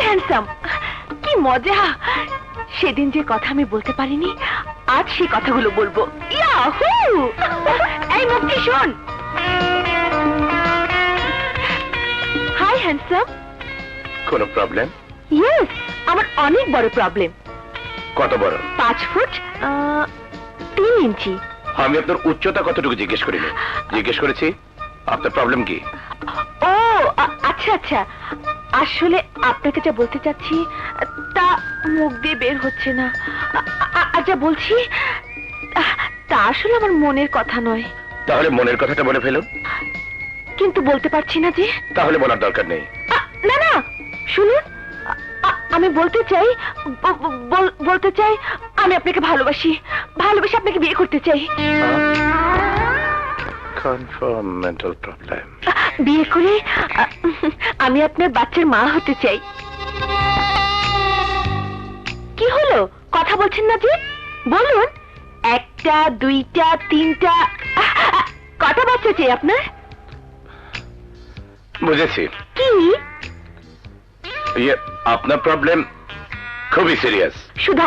Handsome, কি মজা। সেদিন যে কথা আমি বলতে পারিনি, আজ সেই কথাগুলো বলবো। ইয়াহু! এই মুক্তি শোন। Hi handsome. কোনো প্রবলেম? ইয়েস, আমার অনেক বড় প্রবলেম। কত বড়? 5 ফুট 3 ইঞ্চি। আমি আপনার উচ্চতা কতটুকু জিজ্ঞেস করিনি, জিজ্ঞেস করেছি আপনার প্রবলেম কি। ও আচ্ছা আচ্ছা, আসলে আপনাকে যা বলতে চাচ্ছি তা মুখ দিয়ে বের হচ্ছে না। আচ্ছা বলছি, তা আসলে আমার মনের কথা নয়। তাহলে মনের কথাটা বলে ফেলুন। কিন্তু বলতে পারছি না যে। তাহলে বলার দরকার নেই। না না, শুনুন, আমি বলতে চাই, বলতে চাই আমি আপনাকে ভালোবাসি, ভালোবেসে আপনাকে বিয়ে করতে চাই। Confirm mental problem. বিয়ে করে আমি আপনার বাচ্চার মা হতে চাই। কি হলো, কথা বলছেন না যে? বলুন, 1টা 2টা 3টা কটা বাচ্চা চাই আপনার? বুঝেছি। কি? আপনার প্রবলেম খুবই সিরিয়াস। শুধু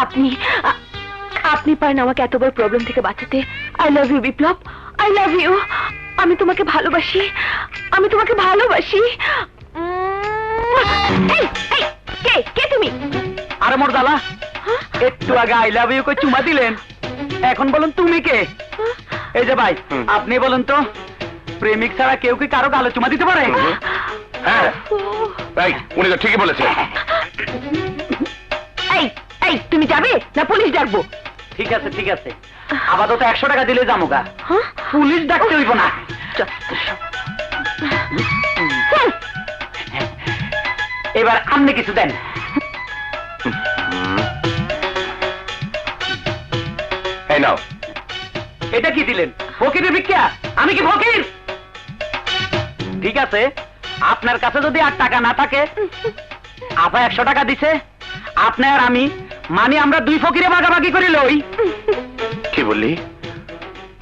আপনি পারেন আমাকে এত বড় প্রবলেম থেকে বাঁচাতে। I love you Biplab, I love you. আমি তোমাকে ভালোবাসি, আমি তোমাকে ভালোবাসি। কে তুমি? আরে মোর দালা, একটু আগে আই লাভ ইউ কই চুমা দিলেন, এখন বলুন তুমি কে? এই যে ভাই, আপনি বলুন তো, প্রেমিক ছাড়া কেউ কি কারো গালে চুমা দিতে পারে? হ্যাঁ ভাই, উনি তো ঠিকই বলেছেন। এই তুমি যাবে না পুলিশ ডাকবো? ঠিক আছে ঠিক আছে, আপাতত 100 টাকা দিলে যাবো গা, পুলিশ ডাকতে হইব না। এবার আপনি কিছু দেন। এই নাও। এটা কি দিলেন? ফকিরের ভিক্ষা? আমি কি ফকির? ঠিক আছে, আপনার কাছে যদি আর টাকা না থাকে, আপা 100 টাকা দিছে, আপনি আর আমি মানে আমরা 2 ফকিরে ভাগাভাগি করে লই। কি বললি?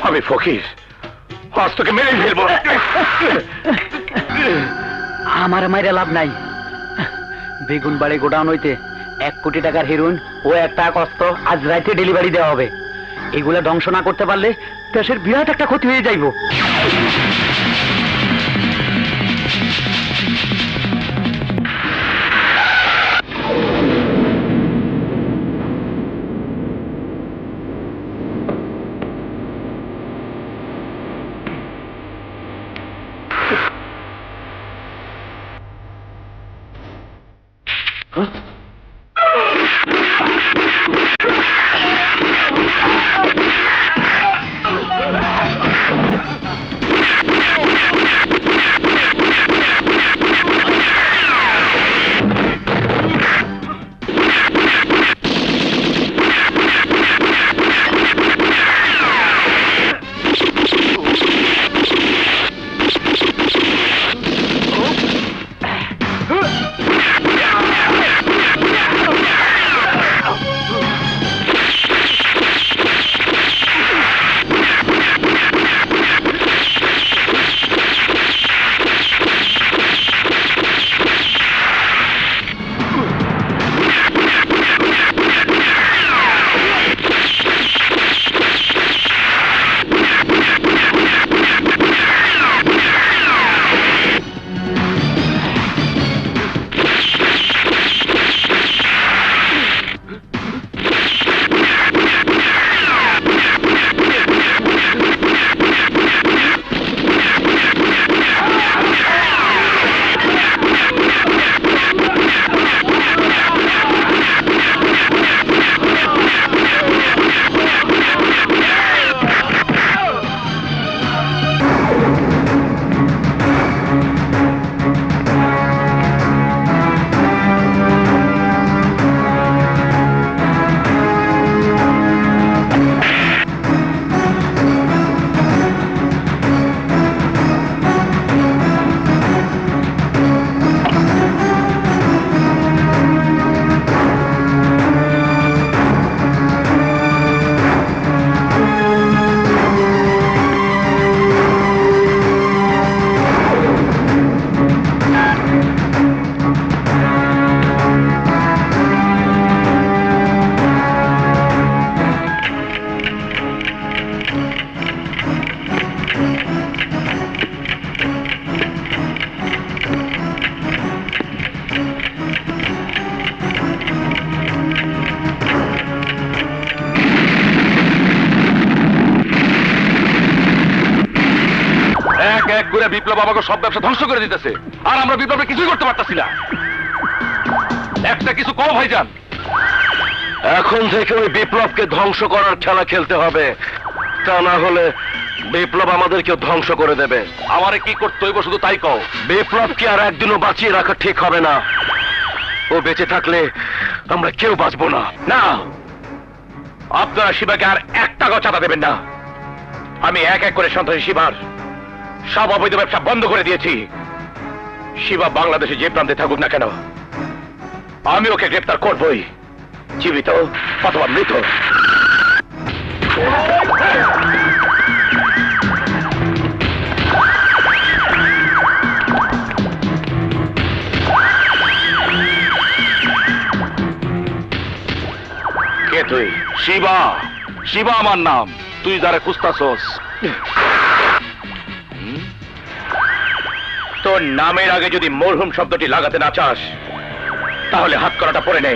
আমি ফকির? আজ তোকে মেরে ফেলবো। আমার মাইরে লাভ নাই। বেগুন বাড়ি গোডাউন হইতে 1 কোটি টাকার হিরোইন ও 1 টাকা কষ্ট আজ রাতে ডেলিভারি দেওয়া হবে। এগুলা ধ্বংস না করতে পারলে দেশের বিরাট একটা ক্ষতি হয়ে যাইব। বিপ্লব আমাকে সব ব্যবসা ধ্বংস করে দিতেছে, আর আমরা বিপ্লবে কিছুই করতে পারতাছি না। একটা কিছু কম ভাইজান। এখন থেকে ওই বিপ্লবকে ধ্বংস করার খেলা খেলতে হবে, তা না হলে বিপ্লব আমাদেরকে ধ্বংস করে দেবে। আমারে কি করতে হইব শুধু তাই কও। বিপ্লবকে আর একদিনও বাঁচিয়ে রাখা ঠিক হবে না। ও বেঁচে থাকলে আমরা কেউ বাঁচবো না। না, আপনারা শিবাকে আর এক টাকাও চাঁদা দেবেন না। আমি এক এক করে সন্ত্রাসী শিবার সব অবৈধ ব্যবসা বন্ধ করে দিয়েছি। শিবা বাংলাদেশে যে প্রান্তে থাকুক না কেন, আমি ওকে গ্রেফতার করবই, জীবিত অথবা মৃত। কে তুই? শিবা। শিবা আমার নাম। তুই যারা খুঁজতাছস, তোর নামের আগে যদি মরহুম শব্দটি লাগাতে না চাস, তাহলে হাত করাটা পরে নে।